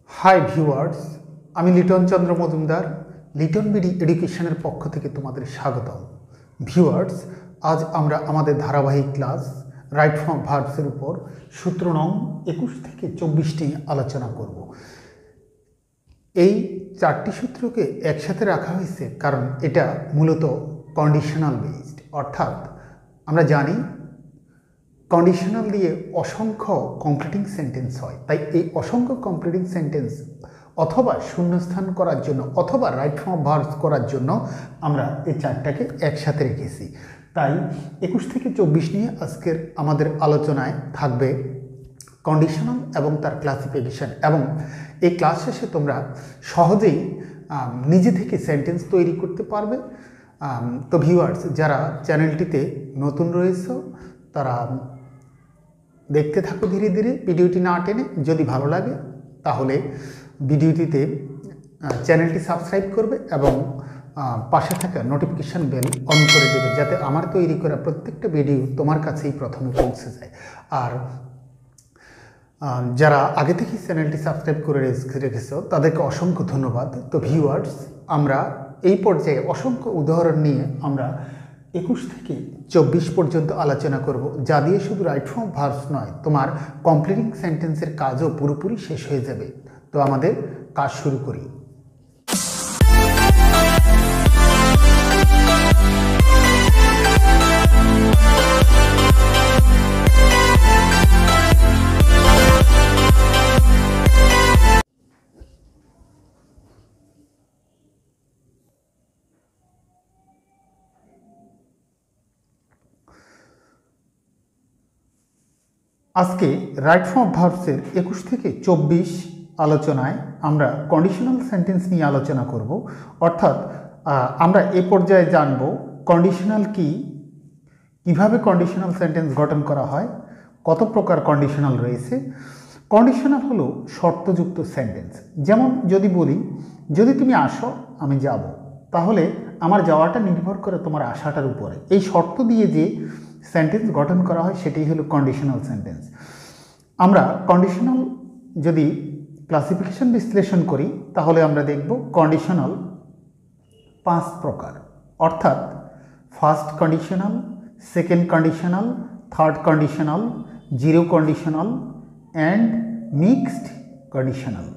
Hi viewers, আমি লিটন চন্দ্র Majumdar Liton BD এডুকেশনের পক্ষ থেকে তোমাদের স্বাগতম। ভিউয়ার্স, আজ আমরা আমাদের ধারাবাহিক ক্লাস রাইট ফ্রম ভার্বসের উপর সূত্র নং 21 থেকে 24 নিয়ে আলোচনা করব। এই চারটি সূত্রকে একসাথে রাখা হয়েছে কারণ এটা মূলত কন্ডিশনাল বেসড, অর্থাৎ আমরা জানি কন্ডিশনাল দিয়ে অসংখ্য কমপ্লিটিং সেন্টেন্স হয়। তাই এই অসংখ্য কমপ্লিটিং সেন্টেন্স অথবা শূন্যস্থান করার জন্য অথবা রাইট ফর্ম ভার্বস করার জন্য আমরা এই চারটাকে একসাথে রেখেছি। তাই 21 থেকে 24 নিয়ে আজকের আমাদের আলোচনায় থাকবে কন্ডিশনাল এবং তার ক্লাসিফিকেশন, এবং এই ক্লাস শেষে তোমরা সহজেই নিজে থেকে সেন্টেন্স তৈরি করতে পারবে। তো ভিউয়ার্স, যারা চ্যানেলটিতে নতুন রয়েছে তারা দেখতে থাকো ধীরে ধীরে, ভিডিওটি না টেনে। যদি ভালো লাগে তাহলে ভিডিওটিতে চ্যানেলটি সাবস্ক্রাইব করবে এবং পাশে থাকা নোটিফিকেশান বেল অন করে দেবে, যাতে আমার তৈরি করা প্রত্যেকটা ভিডিও তোমার কাছেই প্রথমে পৌঁছে যায়। আর যারা আগে থেকেই চ্যানেলটি সাবস্ক্রাইব করে রেখেছো তাদেরকে অসংখ্য ধন্যবাদ। তো ভিউয়ার্স, আমরা এই পর্যায়ে অসংখ্য উদাহরণ নিয়ে আমরা 21 থেকে 24 পর্যন্ত আলোচনা করব, যা দিয়ে শুধু রাইট ফর্ম ভার্বস নয়, তোমার কমপ্লিটিং সেন্টেন্সের কাজও পুরোপুরি শেষ হয়ে যাবে। তো আমাদের কাজ শুরু করি। আজকে রাইট ফর্ম ভার্বসের 21 থেকে 24 আলোচনায় আমরা কন্ডিশনাল সেন্টেন্স নিয়ে আলোচনা করব। অর্থাৎ আমরা এ পর্যায়ে জানব কন্ডিশনাল কি, কিভাবে কন্ডিশনাল সেন্টেন্স গঠন করা হয়, কত প্রকার কন্ডিশনাল রয়েছে। কন্ডিশনাল হলো শর্তযুক্ত সেন্টেন্স। যেমন যদি বলি, যদি তুমি আসো আমি যাব, তাহলে আমার যাওয়াটা নির্ভর করে তোমার আসাটার উপরে। এই শর্ত দিয়ে যে সেন্টেন্স গঠন করা হয় সেটাই হলো কন্ডিশনাল সেন্টেন্স। আমরা কন্ডিশনাল যদি ক্লাসিফিকেশন বিশ্লেষণ করি তাহলে আমরা দেখব কন্ডিশনাল 5 প্রকার, অর্থাৎ first conditional, second conditional, third conditional, zero conditional and mixed conditional.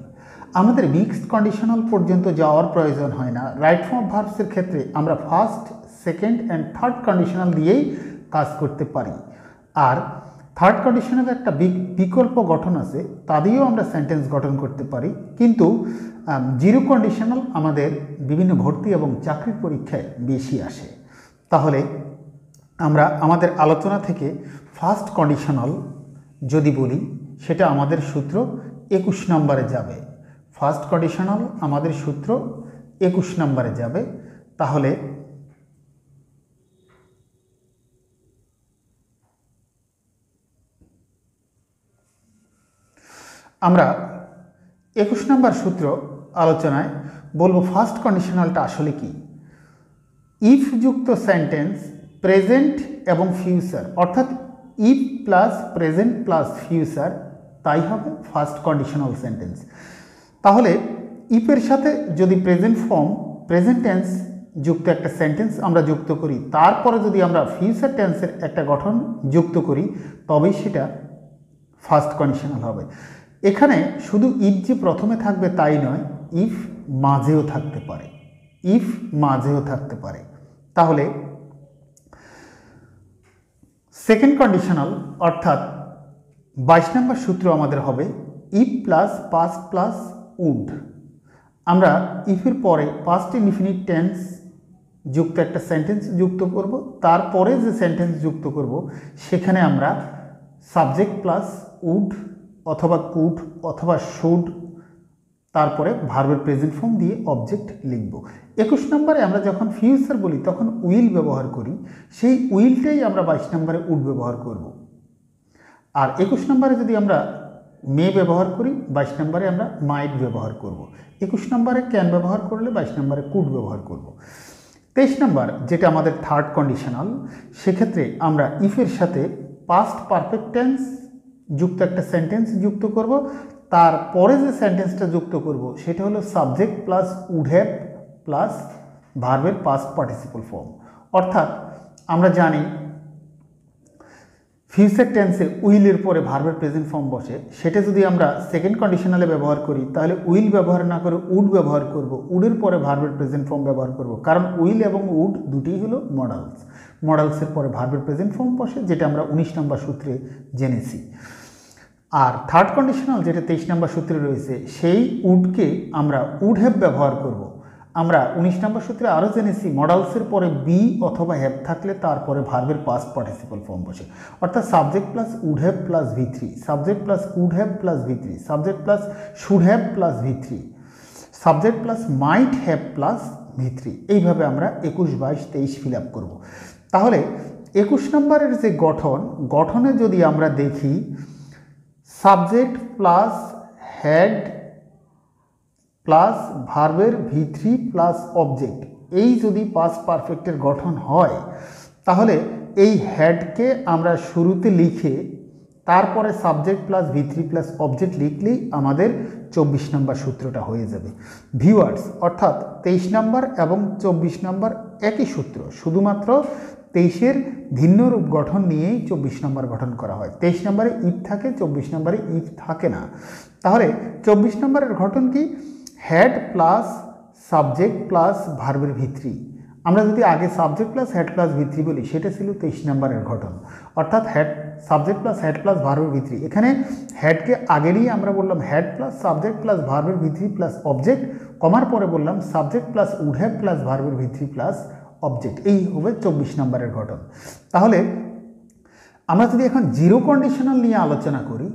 আমাদের মিক্সড কন্ডিশনাল পর্যন্ত যাওয়ার প্রয়োজন হয় না। রাইট ফর্ম ভার্বসের ক্ষেত্রে আমরা first, second and third conditional দিয়েই কাজ করতে পারি। আর থার্ড কন্ডিশনাল একটা বিকল্প গঠন আছে, তা দিয়েও আমরা সেন্টেন্স গঠন করতে পারি। কিন্তু জিরো কন্ডিশনাল আমাদের বিভিন্ন ভর্তি এবং চাকরির পরীক্ষায় বেশি আসে। তাহলে আমরা আমাদের আলোচনা থেকে ফার্স্ট কন্ডিশনাল যদি বলি, সেটা আমাদের সূত্র 21 নম্বরে যাবে। ফার্স্ট কন্ডিশনাল আমাদের সূত্র 21 নম্বরে যাবে। তাহলে আমরা 21 নম্বর সূত্র আলোচনায় বলবো ফার্স্ট কন্ডিশনালটা আসলে কি। ইফ যুক্ত সেন্টেন্স প্রেজেন্ট এবং ফিউচার, অর্থাৎ if plus present plus future, তাই হবে ফার্স্ট কন্ডিশনাল সেন্টেন্স। তাহলে ইফের সাথে যদি প্রেজেন্ট ফর্ম, প্রেজেন্ট টেন্স যুক্ত একটা সেন্টেন্স আমরা যুক্ত করি, তারপরে যদি আমরা ফিউচার টেন্সের একটা গঠন যুক্ত করি, তবেই সেটা ফার্স্ট কন্ডিশনাল হবে। এখানে শুধু ইফ যে প্রথমে থাকবে তাই নয়, ইফ মাঝেও থাকতে পারে, ইফ মাঝেও থাকতে পারে। তাহলে সেকেন্ড কন্ডিশনাল অর্থাৎ 22 নম্বর সূত্র আমাদের হবে if plus past plus would. আমরা ইফের পরে পাস্ট ইনডিফিনিট টেন্স যুক্ত একটা সেন্টেন্স যুক্ত করব, তারপরে যে সেন্টেন্স যুক্ত করব সেখানে আমরা সাবজেক্ট প্লাস উড অথবা কুড অথবা শুড, তারপরে ভার্বের প্রেজেন্ট ফর্ম দিয়ে অবজেক্ট লিখব। 21 নম্বরে আমরা যখন ফিউচার বলি তখন উইল ব্যবহার করি, সেই উইলটাই আমরা 22 নম্বরে উড ব্যবহার করব। আর 21 নম্বরে যদি আমরা মে ব্যবহার করি, 22 নম্বরে আমরা মাইট ব্যবহার করব। 21 নম্বরে ক্যান ব্যবহার করলে 22 নম্বরে কুড ব্যবহার করব। 23 নম্বর যেটা আমাদের থার্ড কন্ডিশনাল, সেক্ষেত্রে আমরা ইফের সাথে পাস্ট পারফেক্ট টেন্স যুক্ত একটা সেন্টেন্স যুক্ত করব, তারপরে যে সেন্টেন্সটা যুক্ত করব সেটা হলো subject plus would have plus ভার্বের পাস্ট পার্টিসিপল ফর্ম। অর্থাৎ আমরা জানি ফিউচার টেন্সে উইলের পরে ভার্বের প্রেজেন্ট ফর্ম বসে, সেটা যদি আমরা সেকেন্ড কন্ডিশনালে ব্যবহার করি তাহলে উইল ব্যবহার না করে উড ব্যবহার করব, উডের পরে ভার্বের প্রেজেন্ট ফর্ম ব্যবহার করব, কারণ উইল এবং উড দুটিই হলো মডালস। মডালসের পরে ভার্বের প্রেজেন্ট ফর্ম বসে, যেটা আমরা 19 নম্বর সূত্রে জেনেছি। আর থার্ড কন্ডিশনাল যেটা 23 নম্বর সূত্রে রয়েছে, সেই উডকে আমরা উড হ্যাভ ব্যবহার করব। আমরা 19 নম্বর সূত্রে আরও জেনেছি মডালসের পরে বি অথবা হ্যাভ থাকলে তারপরে ভার্বের পাস্ট পার্টিসিপল ফর্ম বসে, অর্থাৎ subject plus would have plus V3, subject plus could have plus V3, subject plus should have plus V3, subject plus might have plus V3। এইভাবে আমরা 21, 22, 23 ফিল আপ করবো। তাহলে 21 নম্বরের যে গঠনে যদি আমরা দেখি সাবজেক্ট প্লাস হ্যাড প্লাস ভার্বের V3 প্লাস অবজেক্ট, এই যদি পাস্ট পারফেক্টের গঠন হয় তাহলে এই হ্যাডকে আমরা শুরুতে লিখে তারপরে subject plus V3 plus object লিখলেই আমাদের 24 নম্বর সূত্রটা হয়ে যাবে। ভিউয়ার্স, অর্থাৎ 23 নম্বর এবং 24 নম্বর একই সূত্র, শুধুমাত্র 23-এর ভিন্ন রূপ গঠন নিয়েই 24 নম্বর গঠন করা হয়। 23 নম্বরে ইফ থাকে, 24 নম্বরে ইফ থাকে না। তাহলে 24 নম্বরের গঠন কি? হ্যাড প্লাস সাবজেক্ট প্লাস ভার্বের V3। আমরা যদি আগে subject plus had plus V3 বলি, সেটা ছিল 23 নম্বরের গঠন, অর্থাৎ had subject plus had plus ভার্বের V3। এখানে হ্যাডকে আগেরই আমরা বললাম হ্যাড প্লাস সাবজেক্ট প্লাস ভার্বের V3 প্লাস অবজেক্ট, কমার পরে বললাম subject plus would have plus ভার্বের V3 প্লাস অবজেক্ট। এই হবে 24 নম্বরের গঠন। তাহলে আমরা যদি এখন জিরো কন্ডিশনাল নিয়ে আলোচনা করি,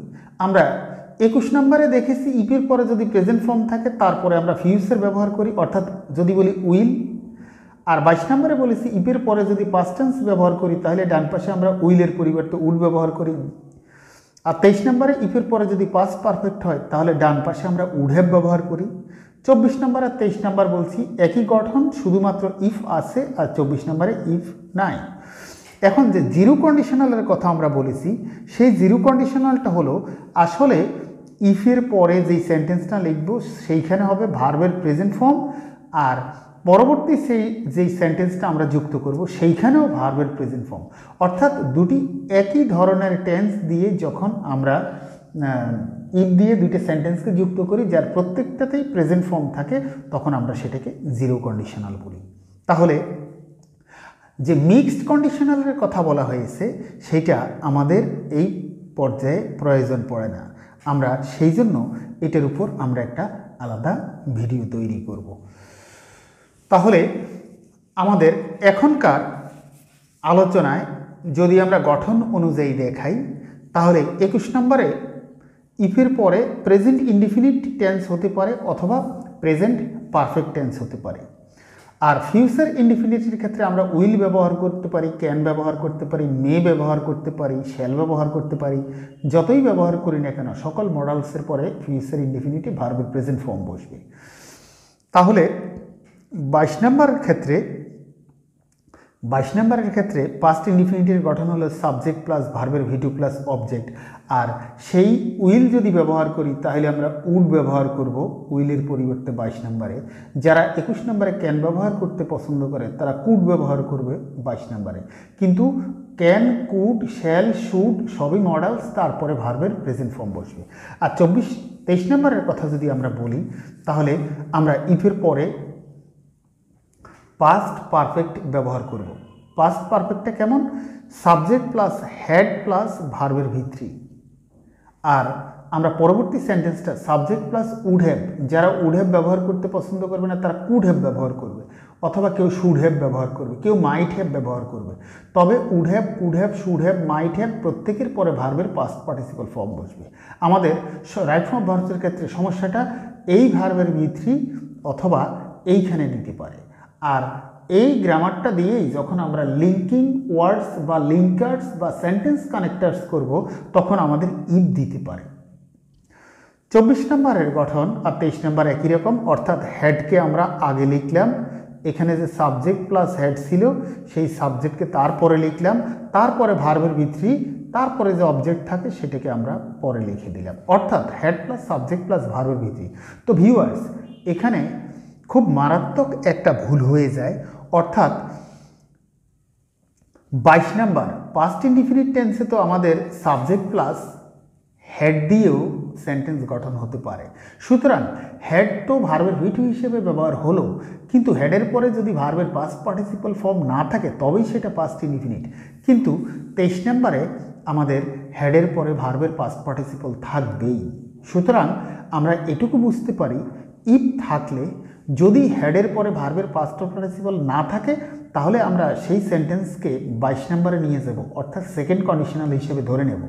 আমরা 21 নম্বরে দেখেছি ইফের পরে যদি প্রেজেন্ট ফর্ম থাকে তারপরে আমরা ফিউচার ব্যবহার করি, অর্থাৎ যদি বলি উইল। আর 22 নম্বরে বলেছি ইফের পরে যদি পাস্ট টেন্স ব্যবহার করি তাহলে ডান পাশে আমরা উইলের পরিবর্তে উড ব্যবহার করি। আর 23 নম্বরে ইফের পরে যদি পাস্ট পারফেক্ট হয় তাহলে ডান পাশে আমরা উড হ্যাভ ব্যবহার করি। 24 নম্বর আর 23 নম্বর বলছি একই গঠন, শুধুমাত্র ইফ আছে আর 24 নম্বরে ইফ নাই। এখন যে জিরো কন্ডিশনালের কথা আমরা বলেছি, সেই জিরো কন্ডিশনালটা হলো আসলে ইফের পরে যেই সেন্টেন্সটা লিখব সেইখানে হবে ভার্বের প্রেজেন্ট ফর্ম, আর পরবর্তী যেই সেন্টেন্সটা আমরা যুক্ত করব সেইখানেও ভার্বের প্রেজেন্ট ফর্ম, অর্থাৎ দুটি একই ধরনের টেন্স দিয়ে যখন আমরা ইফ দিয়ে দুইটা সেন্টেন্সকে যুক্ত করি যার প্রত্যেকটাতেই প্রেজেন্ট ফর্ম থাকে, তখন আমরা সেটাকে জিরো কন্ডিশনাল বলি। তাহলে যে মিক্সড কন্ডিশনালের কথা বলা হয়েছে সেটা আমাদের এই পর্যায়ে প্রয়োজন পড়ে না, আমরা সেই জন্য এটার উপর আমরা একটা আলাদা ভিডিও তৈরি করব। তাহলে আমাদের এখনকার আলোচনায় যদি আমরা গঠন অনুযায়ী দেখাই, তাহলে 21 নম্বরে ইফের পরে প্রেজেন্ট ইনডিফিনিট টেন্স হতে পারে অথবা প্রেজেন্ট পারফেক্ট টেন্স হতে পারে। আর ফিউচার ইনডিফিনিটের ক্ষেত্রে আমরা উইল ব্যবহার করতে পারি, ক্যান ব্যবহার করতে পারি, মে ব্যবহার করতে পারি, শ্যাল ব্যবহার করতে পারি। যতই ব্যবহার করি না কেন সকল মডালসের পরে ফিউচার ইনডিফিনিটে ভার্বের প্রেজেন্ট ফর্ম বসবে। তাহলে 22 নম্বরের ক্ষেত্রে পাস্ট ইনডিফিনিটের গঠন হলো সাবজেক্ট প্লাস ভার্বের V2 প্লাস অবজেক্ট। আর সেই উইল যদি ব্যবহার করি তাহলে আমরা উড ব্যবহার করব উইলের পরিবর্তে 22 নম্বরে। যারা 21 নম্বরে ক্যান ব্যবহার করতে পছন্দ করে তারা কুড ব্যবহার করবে 22 নম্বরে। কিন্তু ক্যান, কুড, শ্যাল, শুড সবই মডালস, তারপরে ভার্বের প্রেজেন্ট ফর্ম বসবে। আর 23 নম্বরের কথা যদি আমরা বলি তাহলে আমরা ইফের পরে পাস্ট পারফেক্ট ব্যবহার করব। পাস্ট পারফেক্টটা কেমন? সাবজেক্ট প্লাস হ্যাড প্লাস ভার্বের V3। আর আমরা পরবর্তী সেন্টেন্সটা সাবজেক্ট প্লাস উড হ্যাভ, যারা উড হ্যাভ ব্যবহার করতে পছন্দ করবে না তারা কুড হ্যাভ ব্যবহার করবে, অথবা কেউ শুড হ্যাভ ব্যবহার করবে, কেউ মাইট হ্যাভ ব্যবহার করবে। তবে would have, could have, should have, might have প্রত্যেকের পরে ভার্বের পাস্ট পার্টিসিপল ফর্ম বসবে। আমাদের রাইট ফর্ম ভার্বসের ক্ষেত্রে সমস্যাটা এই ভার্বের V3 অথবা এইখানে নিতে পারে। আর এই গ্রামারটা দিয়েই যখন আমরা লিঙ্কিং ওয়ার্ডস বা লিঙ্কার্স বা সেন্টেন্স কানেক্টার্স করব তখন আমাদের ইফ দিতে পারে। 24 নম্বরের গঠন আর 23 নম্বর একই রকম, অর্থাৎ হেডকে আমরা আগে লিখলাম, এখানে যে সাবজেক্ট প্লাস হেড ছিল সেই সাবজেক্টকে তারপরে লিখলাম, তারপরে ভার্বের V3, তারপরে যে অবজেক্ট থাকে সেটাকে আমরা পরে লিখে দিলাম, অর্থাৎ হেড প্লাস সাবজেক্ট প্লাস ভার্বের ভিত্তি। তো ভিউয়ার্স, এখানে খুব মারাত্মক একটা ভুল হয়ে যায়, অর্থাৎ 22 নাম্বার পাস্ট ইনডিফিনিট টেন্সে তো আমাদের সাবজেক্ট প্লাস হেড দিয়েও সেন্টেন্স গঠন হতে পারে। সুতরাং হেড তো ভার্বের ভিটু হিসেবে ব্যবহার হলো, কিন্তু হেডের পরে যদি ভার্বের পাস্ট পার্টিসিপল ফর্ম না থাকে তবেই সেটা পাস্ট ইনডিফিনিট। কিন্তু 23 নম্বরে আমাদের হেডের পরে ভার্বের পাস্ট পার্টিসিপল থাকবেই। সুতরাং আমরা এটুকু বুঝতে পারি, ইফ থাকলে যদি হেডের পরে ভার্বের পাস্ট পার্টিসিপল না থাকে তাহলে আমরা সেই সেন্টেন্সকে 22 নম্বরে নিয়ে যাব, অর্থাৎ সেকেন্ড কন্ডিশনাল হিসেবে ধরে নেব।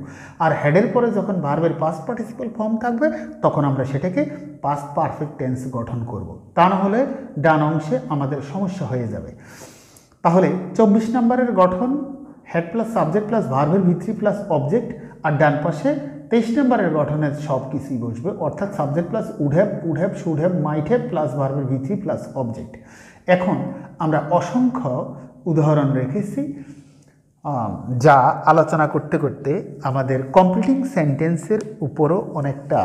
আর হেডের পরে যখন ভার্বের পাস্ট পার্টিসিপল ফর্ম থাকবে তখন আমরা সেটাকে পাস্ট পারফেক্ট টেন্স গঠন করব, তা না হলে ডান অংশে আমাদের সমস্যা হয়ে যাবে। তাহলে 24 নম্বরের গঠন হেড প্লাস সাবজেক্ট প্লাস ভার্বের ভিত্তি প্লাস অবজেক্ট, আর ডান পাশে 23 নম্বরের গঠনের সব কিছুই বসবে, অর্থাৎ subject plus would have should have might have plus ভার্বের ভিত্তি প্লাস অবজেক্ট। এখন আমরা অসংখ্য উদাহরণ রেখেছি, যা আলোচনা করতে করতে আমাদের কমপ্লিটিং সেন্টেন্সের উপরও অনেকটা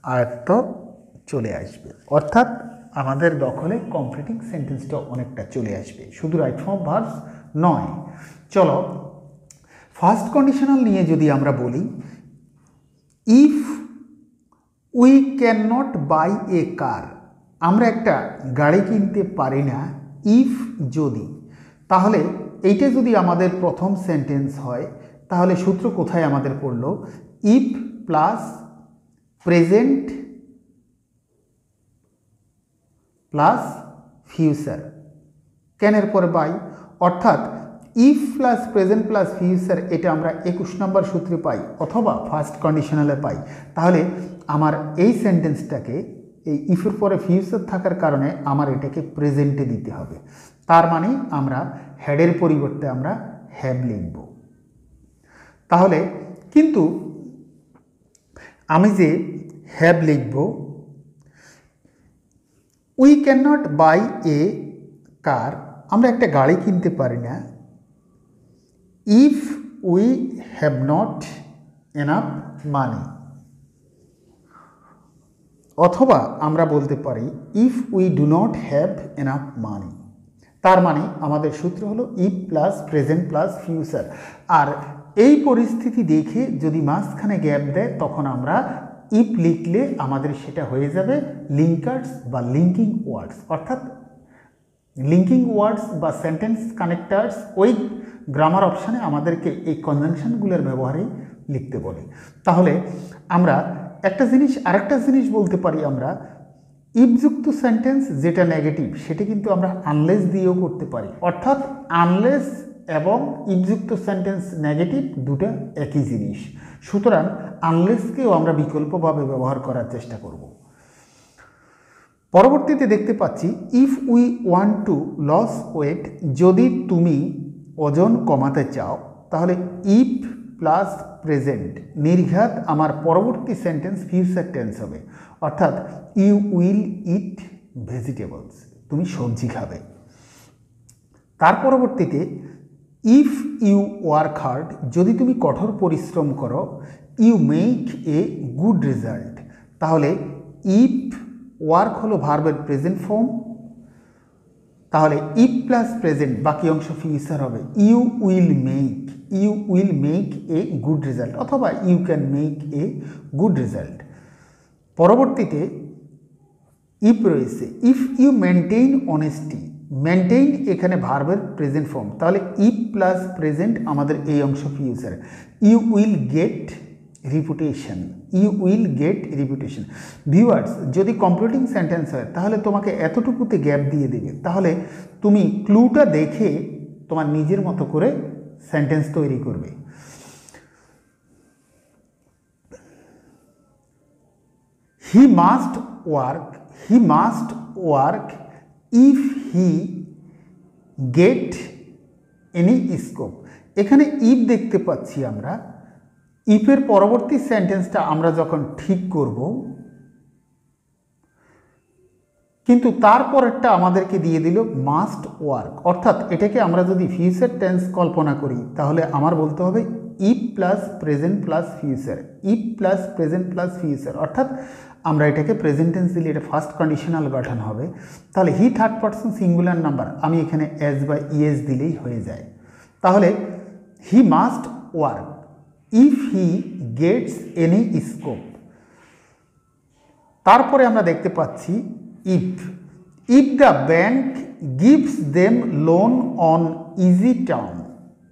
আয়ত্ত চলে আসবে, অর্থাৎ আমাদের দখলে কমপ্লিটিং সেন্টেন্সটা অনেকটা চলে আসবে, শুধু রাইট ফর্ম ভার্বস নয়। চলো ফার্স্ট কন্ডিশনাল নিয়ে যদি আমরা বলি, if we can not buy a car, আমরা একটা গাড়ি কিনতে পারি না ইফ যদি, তাহলে এইটা যদি আমাদের প্রথম সেন্টেন্স হয় তাহলে সূত্র কোথায় আমাদের পড়ল, if plus present plus future, ক্যানের পরে বাই, অর্থাৎ if plus present plus future এটা আমরা 21 নম্বর সূত্রে পাই অথবা ফার্স্ট কন্ডিশনালে পাই। তাহলে আমার এই সেন্টেন্সটাকে এই ইফের পরে ফিউচার থাকার কারণে আমার এটাকে প্রেজেন্টে দিতে হবে, তার মানে আমরা হেডের পরিবর্তে আমরা হ্যাভ লিখব। তাহলে কিন্তু আমি যে হ্যাভ লিখব, we can not buy a car, আমরা একটা গাড়ি কিনতে পারি না if we have not enough money, অথবা আমরা বলতে পারি if we do not have enough money. তার মানে আমাদের সূত্র হলো if plus present plus future. আর এই পরিস্থিতি দেখে যদি মাঝখানে গ্যাপ দেয় তখন আমরা ইফ লিখলে আমাদের সেটা হয়ে যাবে লিঙ্কার্স বা লিঙ্কিং ওয়ার্ডস, অর্থাৎ লিঙ্কিং ওয়ার্ডস বা সেন্টেন্স কানেক্টার্স ওই গ্রামার অপশানে আমাদেরকে এই কনজাংশনগুলোর ব্যবহারেই লিখতে বলে। তাহলে আমরা একটা জিনিস আরেকটা জিনিস বলতে পারি, আমরা ইফযুক্ত সেন্টেন্স যেটা নেগেটিভ সেটা কিন্তু আমরা আনলেস দিয়েও করতে পারি, অর্থাৎ আনলেস এবং ইফযুক্ত সেন্টেন্স নেগেটিভ দুটা একই জিনিস। সুতরাং আনলেসকেও আমরা বিকল্পভাবে ব্যবহার করার চেষ্টা করব। পরবর্তীতে দেখতে পাচ্ছি if we want to lose weight, যদি তুমি ওজন কমাতে চাও তাহলে ইফ প্লাস প্রেজেন্ট নির্ঘাত আমার পরবর্তী সেন্টেন্স ফিউচার টেন্স হবে, অর্থাৎ ইউ উইল ইট ভেজিটেবলস, তুমি সবজি খাবে। তার পরবর্তীতে ইফ ইউ ওয়ার্ক হার্ড, যদি তুমি কঠোর পরিশ্রম করো you make a good result, তাহলে ইফ ওয়ার্ক হলো ভার্বের প্রেজেন্ট ফর্ম, তাহলে ইফ প্লাস প্রেজেন্ট বাকি অংশ ফিউচার হবে, you will make a good result অথবা you can make a good result. পরবর্তীতে ইফ রয়েছে if you maintain honesty, maintain এখানে ভার্বের প্রেজেন্ট ফর্ম, তাহলে ইফ প্লাস প্রেজেন্ট আমাদের এই অংশ future, you will get reputation, you will get reputation. Viewers, যদি কমপ্লিটিং সেন্টেন্স হয় তাহলে তোমাকে এতটুকুতে গ্যাপ দিয়ে দেবে, তাহলে তুমি ক্লুটা দেখে তোমার নিজের মতো করে সেন্টেন্স তৈরি করবে। He must work if he get any scope, এখানে ইফ দেখতে পাচ্ছি আমরা, ইফের পরবর্তী সেন্টেন্সটা আমরা যখন ঠিক করব কিন্তু তারপরেরটা আমাদেরকে দিয়ে দিল মাস্ট ওয়ার্ক, অর্থাৎ এটাকে আমরা যদি ফিউচার টেন্স কল্পনা করি তাহলে আমার বলতে হবে if plus present plus future, if plus present plus future, অর্থাৎ আমরা এটাকে প্রেজেন্ট টেন্স দিলে এটা ফার্স্ট কন্ডিশনাল গঠন হবে। তাহলে he third person singular number, আমি এখানে এস বা ইএস দিলেই হয়ে যায়। তাহলে he must work if he gets any scope. তারপরে আমরা দেখতে পাচ্ছি if, if the bank gives them loan on easy term,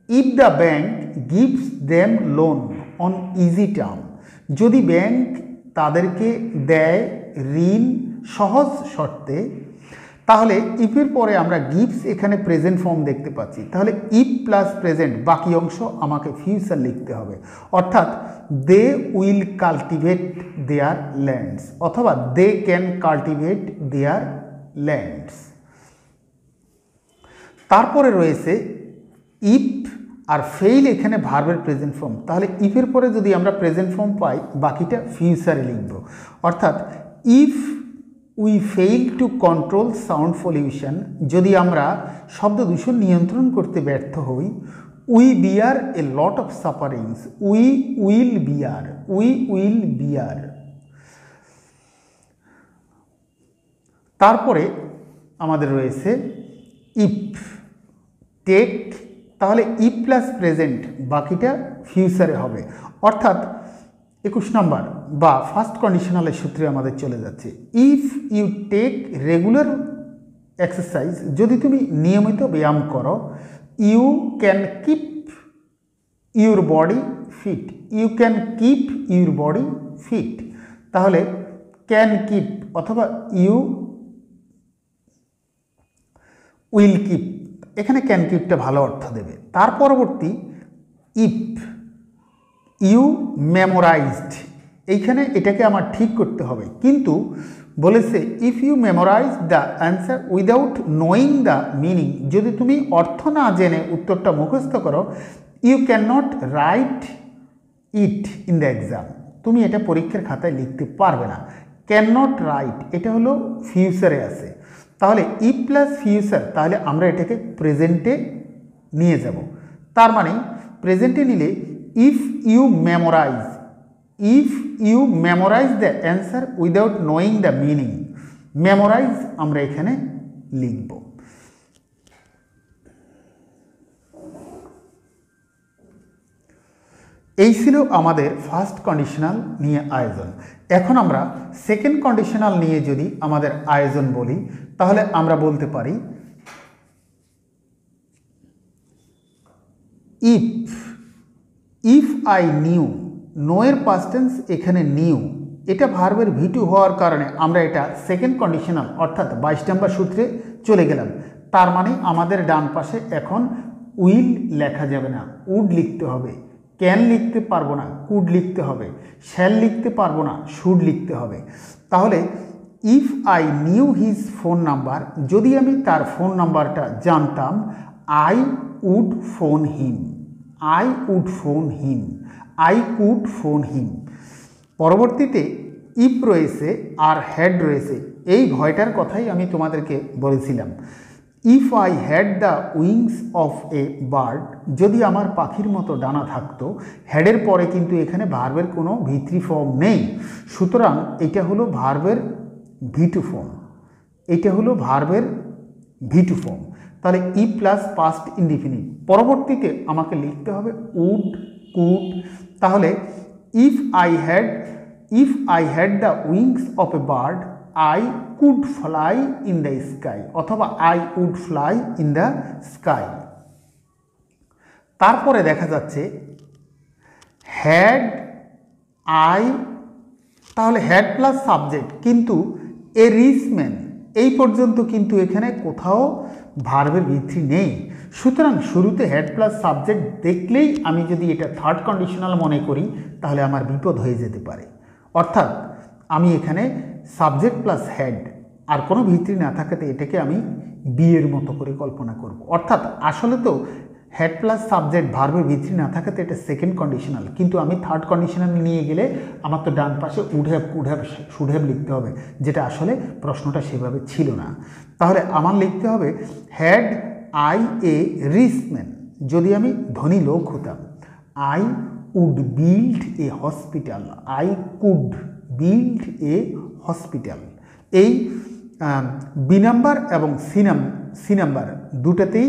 if the bank gives them loan on easy term, যদি ব্যাংক তাদেরকে দেয় ঋণ সহজ শর্তে, তাহলে ইফের পরে আমরা গিভস এখানে প্রেজেন্ট ফর্ম দেখতে পাচ্ছি। তাহলে ইফ প্লাস প্রেজেন্ট, বাকি অংশ আমাকে ফিউচার লিখতে হবে, অর্থাৎ they will cultivate their lands অথবা they can cultivate their lands. তারপরে রয়েছে ইফ আর ফেইল, এখানে ভার্বের প্রেজেন্ট ফর্ম। তাহলে ইফের পরে যদি আমরা প্রেজেন্ট ফর্ম পাই, বাকিটা ফিউচারে লিখব, অর্থাৎ if we fail to control sound pollution, যদি আমরা শব্দ দূষণ নিয়ন্ত্রণ করতে ব্যর্থ হই, we bear a lot of sufferings, we will bear, we will bear. তারপরে আমাদের রয়েছে ইফ টেক, তাহলে ইফ প্লাস প্রেজেন্ট, বাকিটা ফিউচারে হবে, অর্থাৎ 21 নম্বর বা ফার্স্ট কন্ডিশনালের সূত্রে আমাদের চলে যাচ্ছে। If you take regular exercise, যদি তুমি নিয়মিত ব্যায়াম করো, you can keep your body fit, you can keep your body fit. তাহলে ক্যান কিপ অথবা ইউ উইল কিপ, এখানে ক্যান কিপটা ভালো অর্থ দেবে। তার পরবর্তী ইফ ইউ মেমোরাইজড, এইখানে এটাকে আমার ঠিক করতে হবে, কিন্তু বলেছে if you memorize the answer without knowing the meaning, যদি তুমি অর্থ না জেনে উত্তরটা মুখস্থ করো, you can not write it in the exam, তুমি এটা পরীক্ষার খাতায় লিখতে পারবে না। ক্যান নট রাইট, এটা হলো ফিউচারে আছে, তাহলে ইফ প্লাস ফিউচার, তাহলে আমরা এটাকে প্রেজেন্টে নিয়ে যাব। তার মানে প্রেজেন্টে নিলে if you memorize, if you memorize the answer without knowing the meaning, memorize আমরা এখানে লিখব। এই ছিল আমাদের ফার্স্ট কন্ডিশনাল নিয়ে আয়োজন। এখন আমরা সেকেন্ড কন্ডিশনাল নিয়ে যদি আমাদের আয়োজন বলি, তাহলে আমরা বলতে পারি if, if I knew, know এর পাস্ট টেন্স এখানে নিউ, এটা ভার্বের ভিটু হওয়ার কারণে আমরা এটা সেকেন্ড কন্ডিশনাল অর্থাৎ 22 নম্বর সূত্রে চলে গেলাম। তার মানে আমাদের ডান পাশে এখন উইল লেখা যাবে না, উড লিখতে হবে, ক্যান লিখতে পারবো না, কুড লিখতে হবে, শ্যাল লিখতে পারবো না, শুড লিখতে হবে। তাহলে if I knew his phone number, যদি আমি তার ফোন নাম্বারটা জানতাম, I would phone him, I would phone him, I could phone him. পরবর্তীতে ইফ রয়েছে আর হ্যাড রয়েছে, এই ভয়টার কথাই আমি তোমাদেরকে বলেছিলাম। If I had the wings of a bird, যদি আমার পাখির মতো ডানা থাকতো, হ্যাডের পরে কিন্তু এখানে ভার্বের কোনো ভিত্রি ফর্ম নেই, সুতরাং এটা হলো ভার্বের ভিটু ফর্ম, এটা হলো ভার্বের ভিটু ফর্ম। তাহলে ই প্লাস পাস্ট ইনডিফিনিট, পরবর্তীতে আমাকে লিখতে হবে উড, কুড। তাহলে if I had the wings of a bird, I could fly in the sky অথবা I would fly in the sky. তারপরে দেখা যাচ্ছে হ্যাড আই, তাহলে হ্যাড প্লাস সাবজেক্ট, কিন্তু এ রিচ ম্যান, এই পর্যন্ত কিন্তু এখানে কোথাও ভার্বের ভিত্তি নেই, সুতরাং শুরুতে হ্যাড প্লাস সাবজেক্ট দেখলেই আমি যদি এটা থার্ড কন্ডিশনাল মনে করি, তাহলে আমার বিপদ হয়ে যেতে পারে। অর্থাৎ আমি এখানে সাবজেক্ট প্লাস হ্যাড আর কোনো ভিত্তি না থাকাতে এটাকে আমি বিয়ের মতো করে কল্পনা করব। অর্থাৎ আসলে তো হ্যাড প্লাস সাবজেক্ট ভার্বের ভিত্তি না থাকাতে এটা সেকেন্ড কন্ডিশনাল, কিন্তু আমি থার্ড কন্ডিশনাল নিয়ে গেলে আমার তো ডান পাশে would have, could have, should have লিখতে হবে, যেটা আসলে প্রশ্নটা সেভাবে ছিল না। তাহলে আমার লিখতে হবে had I a rich man, যদি আমি ধনী লোক হতাম, I would build a hospital, I could build a hospital. এই বি নাম্বার এবং সি নাম্বার দুটাতেই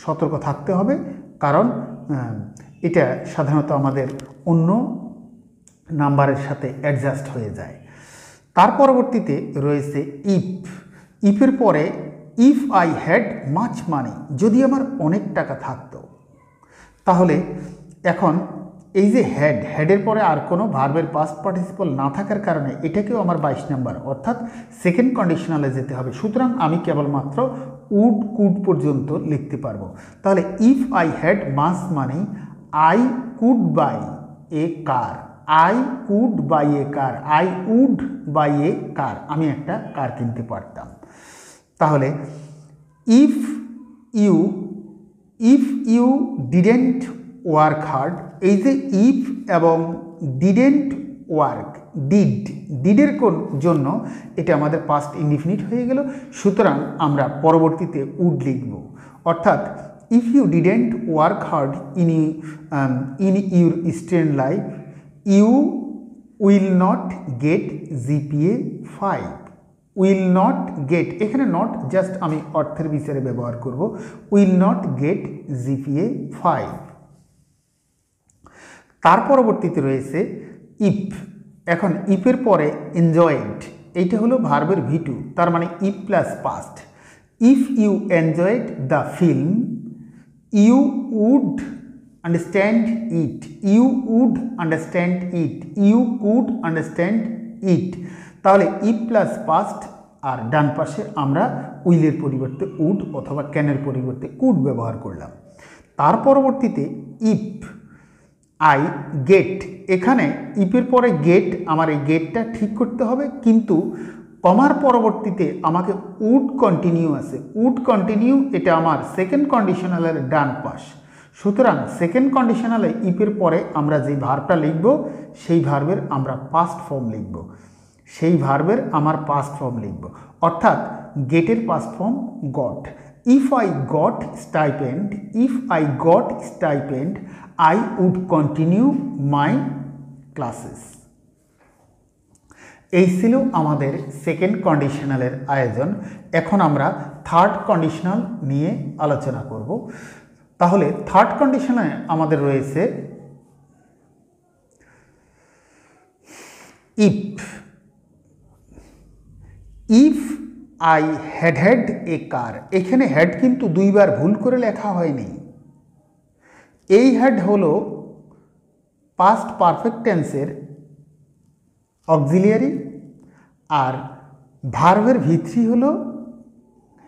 সতর্ক থাকতে হবে, কারণ এটা সাধারণত আমাদের অন্য নাম্বারের সাথে অ্যাডজাস্ট হয়ে যায়। তার পরবর্তীতে রয়েছে ইফ। ইফের পরে ইফ আই হ্যাড মাচ মানি, যদি আমার অনেক টাকা থাকতো। তাহলে এখন এই যে হেডের পরে আর কোনো ভার্বের পাস্ট পার্টিসিপল না থাকার কারণে এটাকেও আমার 22 নাম্বার অর্থাৎ সেকেন্ড কন্ডিশনালে যেতে হবে। সুতরাং আমি কেবলমাত্র উড কুড পর্যন্ত লিখতে পারবো। তাহলে if I had much money I could buy a car, I could buy a car, I would buy a car, আমি একটা কার কিনতে পারতাম। তাহলে if you didn't work hard, এই যে ইফ এবং ডিডেন্ট ওয়ার্ক, ডিডের জন্য এটা আমাদের পাস্ট ইনডিফিনিট হয়ে গেল। সুতরাং আমরা পরবর্তীতে উড লিখব, অর্থাৎ if you didn't work hard in your student life you will not get GPA 5। Will not get, এখানে নট জাস্ট আমি অর্থের বিচারে ব্যবহার করব, উইল নট গেট জিপিএ 5। তার পরবর্তীতে রয়েছে ইফ। এখন ইফের পরে এনজয়েড, এইটা হলো ভার্বের V2, তার মানে if plus past. If you enjoyed the film you would understand it, you would understand it, you could understand it. তাহলে ইফ প্লাস পাস্ট, আর ডান পাশে আমরা উইলের পরিবর্তে উড অথবা ক্যানের পরিবর্তে কুড ব্যবহার করলাম। তার পরবর্তীতে ইফ আই গেট, এখানে ইফের পরে গেট, আমার এই গেটটা ঠিক করতে হবে, কিন্তু কমার পরবর্তীতে আমাকে উড কন্টিনিউ আছে। উড কন্টিনিউ এটা আমার সেকেন্ড কন্ডিশনালের ডান পাশ। সুতরাং সেকেন্ড কন্ডিশনালে ইফের পরে আমরা যে ভার্বটা লিখব সেই ভার্বের আমরা পাস্ট ফর্ম লিখব, সেই ভার্বের আমার পাস্ট ফর্ম লিখব, অর্থাৎ গেটের past form goat. If I got stipend, if I got stipend I would continue my classes। এই ছিল আমাদের সেকেন্ড কন্ডিশনালের আয়োজন। এখন আমরা থার্ড কন্ডিশনাল নিয়ে আলোচনা করব। তাহলে থার্ড কন্ডিশনে আমাদের রয়েছে ইফ আই হ্যাড এ কার। এখানে হ্যাড কিন্তু দুইবার ভুল করে লেখা হয়নি। এই হ্যাড হলো পাস্ট পারফেক্ট টেন্সের অক্সিলিয়ারি, আর ভার্বের V3 হলো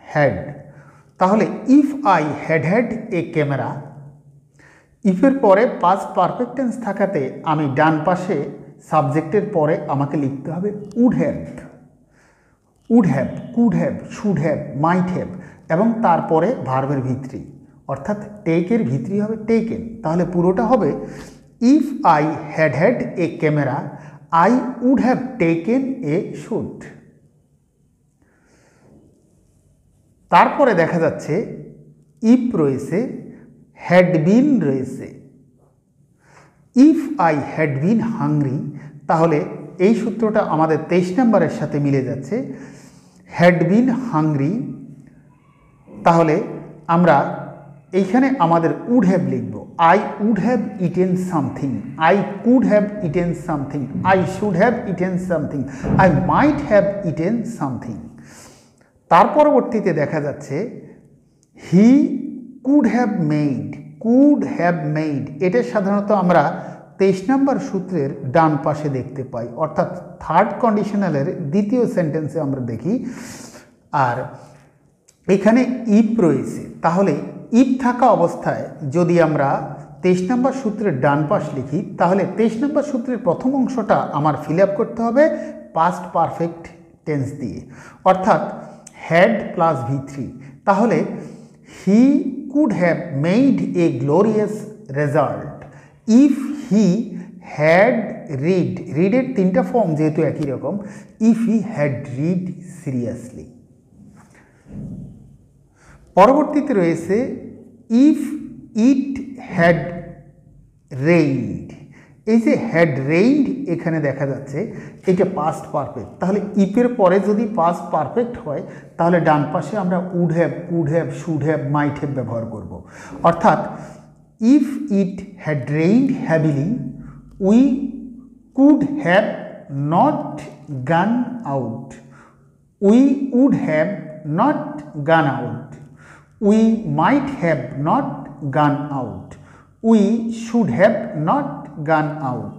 হ্যাড। তাহলে if I had a camera, ইফের পরে পাস্ট পারফেক্ট টেন্স থাকাতে আমি ডান পাশে সাবজেক্টের পরে আমাকে লিখতে হবে would have, would have, could have, should have, might have, এবং তারপরে ভার্বের V3, অর্থাৎ টেকের V3 হবে টেকেন। তাহলে পুরোটা হবে if I had a camera I would have taken a shoot. তারপরে দেখা যাচ্ছে ইফ রয়েছে, হ্যাড বিন রয়েছে। If I had been hungry, তাহলে এই সূত্রটা আমাদের 23 নম্বরের সাথে মিলে যাচ্ছে, হ্যাড বিন হাংরি। তাহলে আমরা এইখানে আমাদের উড হ্যাভ লিখব, I would have eaten something, I could have eaten something, I should have eaten something, I might have eaten something. তার পরবর্তীতে দেখা যাচ্ছে he could have made, could have made, এটা সাধারণত আমরা 23 নম্বর সূত্রের ডান পাশে দেখতে পাই, অর্থাৎ থার্ড কন্ডিশনালের দ্বিতীয় সেন্টেন্সে আমরা দেখি। আর এখানে ইফ রয়েছে, তাহলে ইফ থাকা অবস্থায় যদি আমরা 23 নম্বর সূত্রের ডান পাশ লিখি, তাহলে 23 নম্বর সূত্রের প্রথম অংশটা আমার ফিল আপ করতে হবে পাস্ট পারফেক্ট টেন্স দিয়ে, অর্থাৎ হ্যাড প্লাস V3। তাহলে he could have made a glorious result if he had read, রিডের 3টা ফর্ম যেহেতু একই রকম, if he had read seriously. পরবর্তীতে রয়েছে ইফ ইট হ্যাড রেইনড। এই যে হ্যাড রেইনড এখানে দেখা যাচ্ছে এটা পাস্ট পারফেক্ট, তাহলে ইফের পরে যদি পাস্ট পারফেক্ট হয় তাহলে ডান পাশে আমরা would have, could have, should have, might have ব্যবহার করব। অর্থাৎ if it had rained heavily we could have not gone out, we would have not gone out, we might have not gone out, we should have not gone out.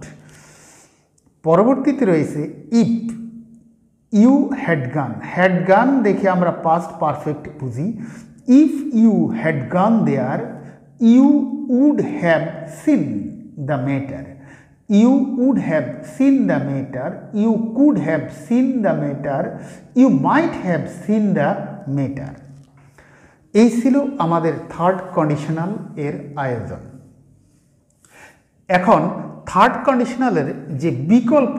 পরবর্তীতে রয়েছে if you had gone. Had gone দেখে আমরা past perfect বুঝি। If you had gone there you would have seen the matter, you would have seen the matter, you could have seen the matter, you might have seen the matter. এই ছিল আমাদের third conditional এর আয়োজন। এখন third কন্ডিশনালের যে বিকল্প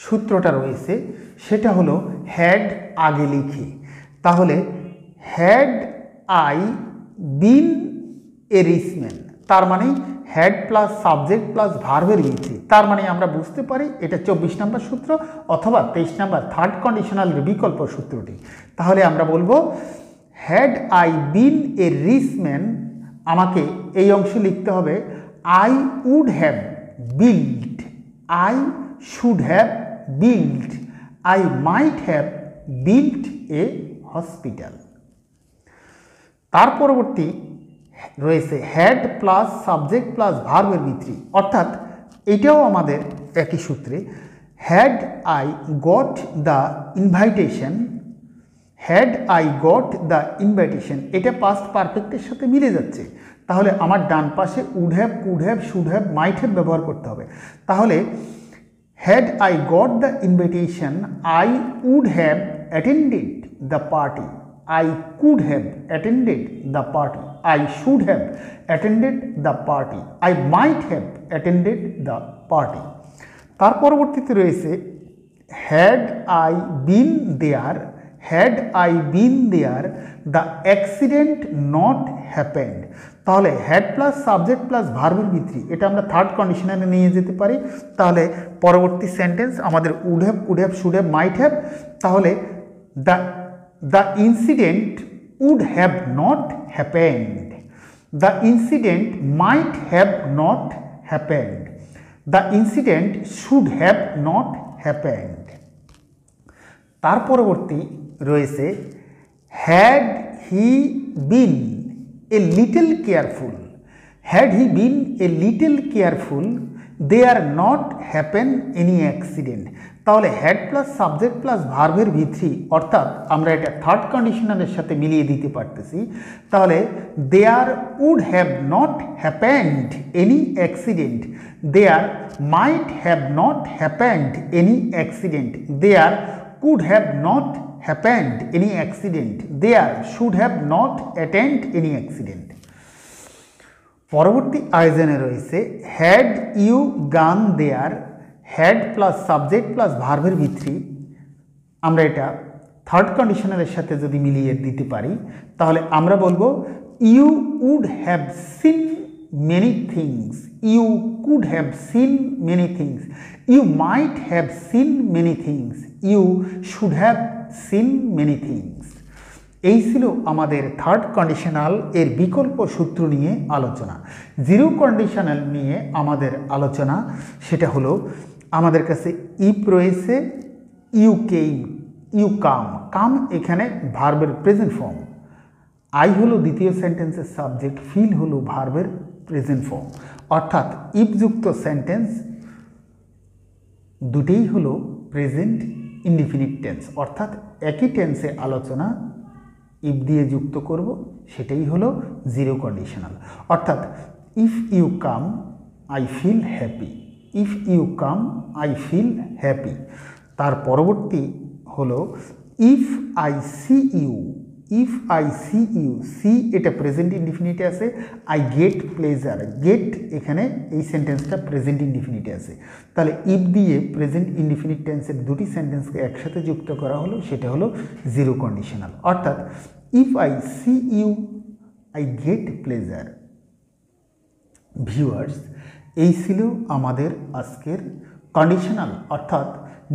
সূত্রটা রয়েছে সেটা হলো হ্যাড আগে লিখে। তাহলে had I been a rich man, তার মানে হ্যাড প্লাস সাবজেক্ট প্লাস ভার্বের ভিত্তি, তার মানে আমরা বুঝতে পারি এটা 24 নম্বর সূত্র অথবা 23 নম্বর থার্ড কন্ডিশনালের বিকল্প সূত্রটি। তাহলে আমরা বলবো had I been a rich man, আমাকে এই অংশে লিখতে হবে I would have built, I should have built, I might have built a hospital। তার পরবর্তী রয়েছে হ্যাড প্লাস সাবজেক্ট প্লাস ভার্বের ভিত্তি, অর্থাৎ এটাও আমাদের একই সূত্রে। Had I got the invitation, had I got the invitation, এটা পাস্ট পারফেক্টের সাথে মিলে যাচ্ছে। তাহলে আমার ডান পাশে would have, could have, should have, might have ব্যবহার করতে হবে। তাহলে had I got the invitation I would have attended the party, I could have attended the party, I should have attended the party, I might have attended the party. তার পরবর্তীতে রয়েছে had I been there, had I been there the accident not happened. তাহলে had plus subject plus ভার্বের ভিত্তি, এটা আমরা third কন্ডিশনালে নিয়ে যেতে পারি। তাহলে পরবর্তী সেন্টেন্স আমাদের would have, could have, should have, might have. তাহলে the incident would have not happened, the incident might have not happened, the incident should have not happened. তার পরবর্তী রয়েছে had he been a little careful, had he been a little careful there not happen any accident. তাহলে had plus subject plus ভার্বের ভিত্তি, অর্থাৎ আমরা এটা third কন্ডিশনালের সাথে মিলিয়ে দিতে পারতেছি। তাহলে there would have not happened any accident, there might have not happened any accident, there could have not happened any accident, there should have not attend any accident। পরবর্তী আয়োজনে রয়েছে হ্যাড ইউ গান দেয়ার, had plus subject plus ভার্বের ভিত্তি, আমরা এটা third কন্ডিশনালের সাথে যদি মিলিয়ে দিতে পারি তাহলে আমরা বলবো you would have seen many things, you could have seen many things, you might have seen many things, you should have seen many things। এই ছিল আমাদের থার্ড কন্ডিশনাল এর বিকল্প সূত্র নিয়ে আলোচনা। জিরো কন্ডিশনাল নিয়ে আমাদের আলোচনা সেটা হলো আমাদের কাছে ইফ রয়েছে, ইউ কেম, ইউ কাম, কাম এখানে ভার্বের প্রেজেন্ট ফর্ম, আই হলো দ্বিতীয় সেন্টেন্সের সাবজেক্ট, ফিল হলো ভার্বের প্রেজেন্ট ফর্ম, অর্থাৎ ইফযুক্ত সেন্টেন্স দুটেই হলো প্রেজেন্ট ইনডিফিনিট টেন্স, অর্থাৎ একই টেন্সে আলোচনা ইফ দিয়ে যুক্ত করব, সেটাই হলো জিরো কন্ডিশনাল। অর্থাৎ if you come I feel happy, if you come I feel happy. তার পরবর্তী হলো if I see you, if I see you, see এটা প্রেজেন্ট ইনডিফিনিটে আছে, আই গেট প্লেজার, গেট এখানে এই সেন্টেন্সটা প্রেজেন্ট ইনডিফিনিটে আছে। তাহলে ইফ দিয়ে প্রেজেন্ট ইনডিফিনিট টেন্সের দুটি সেন্টেন্সকে একসাথে যুক্ত করা হলো, সেটা হলো জিরো কন্ডিশনাল। অর্থাৎ if I see you I get pleasure, viewers, এই ছিল আমাদের আজকের কন্ডিশনাল, অর্থাৎ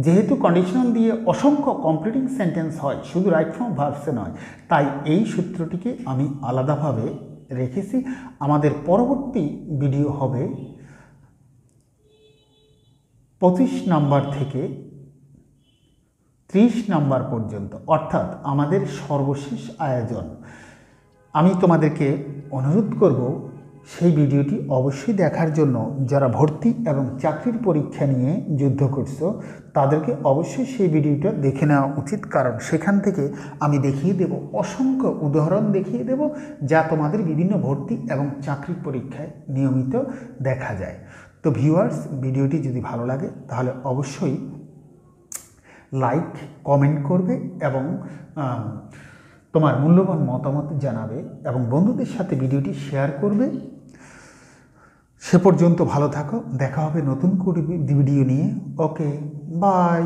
যেহেতু কন্ডিশনাল দিয়ে অসংখ্য কমপ্লিটিং সেন্টেন্স হয়, শুধু রাইট ফর্ম ভার্বসে নয়, তাই এই সূত্রটিকে আমি আলাদাভাবে রেখেছি। আমাদের পরবর্তী ভিডিও হবে 25 নাম্বার থেকে 30 নাম্বার পর্যন্ত, অর্থাৎ আমাদের সর্বশেষ আয়োজন। আমি তোমাদেরকে অনুরোধ করব সেই ভিডিওটি অবশ্যই দেখার জন্য। যারা ভর্তি এবং চাকরির পরীক্ষা নিয়ে যুদ্ধ করছো তাদেরকে অবশ্যই সেই ভিডিওটা দেখে নেওয়া উচিত, কারণ সেখান থেকে আমি দেখিয়ে দেব, অসংখ্য উদাহরণ দেখিয়ে দেব যা তোমাদের বিভিন্ন ভর্তি এবং চাকরির পরীক্ষায় নিয়মিত দেখা যায়। তো ভিউয়ার্স, ভিডিওটি যদি ভালো লাগে তাহলে অবশ্যই লাইক, কমেন্ট করবে এবং তোমার মূল্যবান মতামত জানাবে এবং বন্ধুদের সাথে ভিডিওটি শেয়ার করবে। সে পর্যন্ত ভালো থাকো, দেখা হবে নতুন ভিডিও নিয়ে। ওকে, বাই।